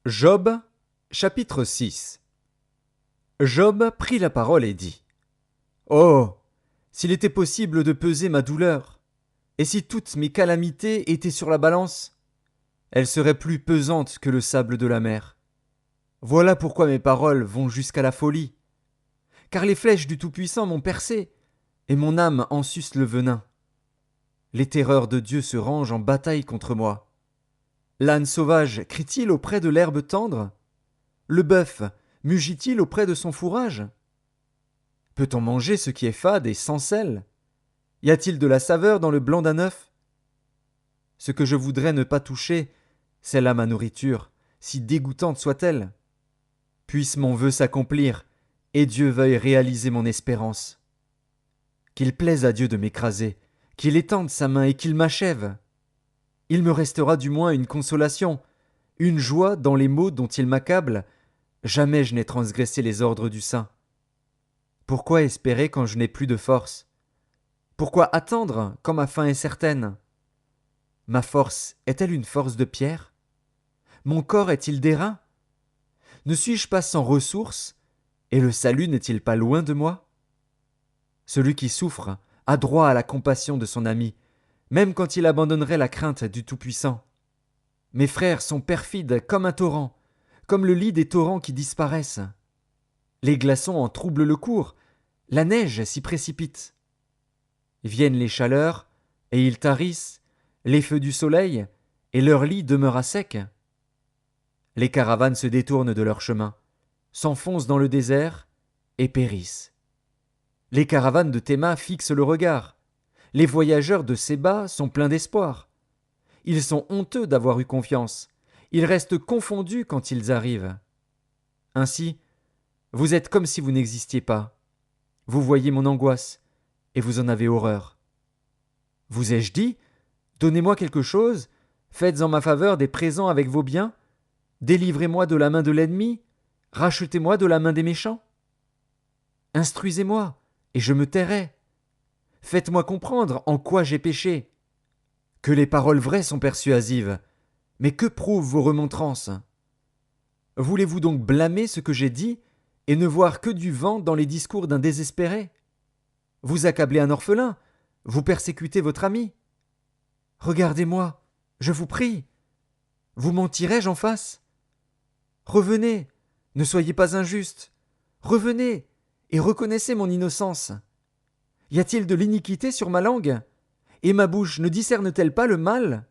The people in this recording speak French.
Job, chapitre 6. Job prit la parole et dit: Oh! S'il était possible de peser ma douleur, et si toutes mes calamités étaient sur la balance, elles seraient plus pesantes que le sable de la mer. Voilà pourquoi mes paroles vont jusqu'à la folie. Car les flèches du Tout-Puissant m'ont percé, et mon âme en suce le venin. Les terreurs de Dieu se rangent en bataille contre moi. L'âne sauvage crie-t-il auprès de l'herbe tendre? Le bœuf mugit-il auprès de son fourrage? Peut-on manger ce qui est fade et sans sel? Y a-t-il de la saveur dans le blanc d'un œuf? Ce que je voudrais ne pas toucher, c'est là ma nourriture, si dégoûtante soit-elle. Puisse mon vœu s'accomplir, et Dieu veuille réaliser mon espérance. Qu'il plaise à Dieu de m'écraser, qu'il étende sa main et qu'il m'achève. Il me restera du moins une consolation, une joie dans les maux dont il m'accable. Jamais je n'ai transgressé les ordres du Saint. Pourquoi espérer quand je n'ai plus de force? Pourquoi attendre quand ma fin est certaine? Ma force est-elle une force de pierre? Mon corps est-il d'airain? Ne suis-je pas sans ressources, et le salut n'est-il pas loin de moi? Celui qui souffre a droit à la compassion de son ami, même quand il abandonnerait la crainte du Tout-Puissant. Mes frères sont perfides comme un torrent, comme le lit des torrents qui disparaissent. Les glaçons en troublent le cours, la neige s'y précipite. Viennent les chaleurs, et ils tarissent, les feux du soleil, et leur lit demeure à sec. Les caravanes se détournent de leur chemin, s'enfoncent dans le désert, et périssent. Les caravanes de Théma fixent le regard. Les voyageurs de Séba sont pleins d'espoir. Ils sont honteux d'avoir eu confiance. Ils restent confondus quand ils arrivent. Ainsi, vous êtes comme si vous n'existiez pas. Vous voyez mon angoisse, et vous en avez horreur. Vous ai-je dit: Donnez-moi quelque chose, faites en ma faveur des présents avec vos biens, délivrez-moi de la main de l'ennemi, rachetez-moi de la main des méchants? Instruisez-moi, et je me tairai. Faites-moi comprendre en quoi j'ai péché. Que les paroles vraies sont persuasives, mais que prouvent vos remontrances? Voulez-vous donc blâmer ce que j'ai dit, et ne voir que du vent dans les discours d'un désespéré? Vous accablez un orphelin, vous persécutez votre ami. Regardez-moi, je vous prie. Vous mentirai-je en face? Revenez, ne soyez pas injuste. Revenez, et reconnaissez mon innocence. Y a-t-il de l'iniquité sur ma langue? Et ma bouche ne discerne-t-elle pas le mal?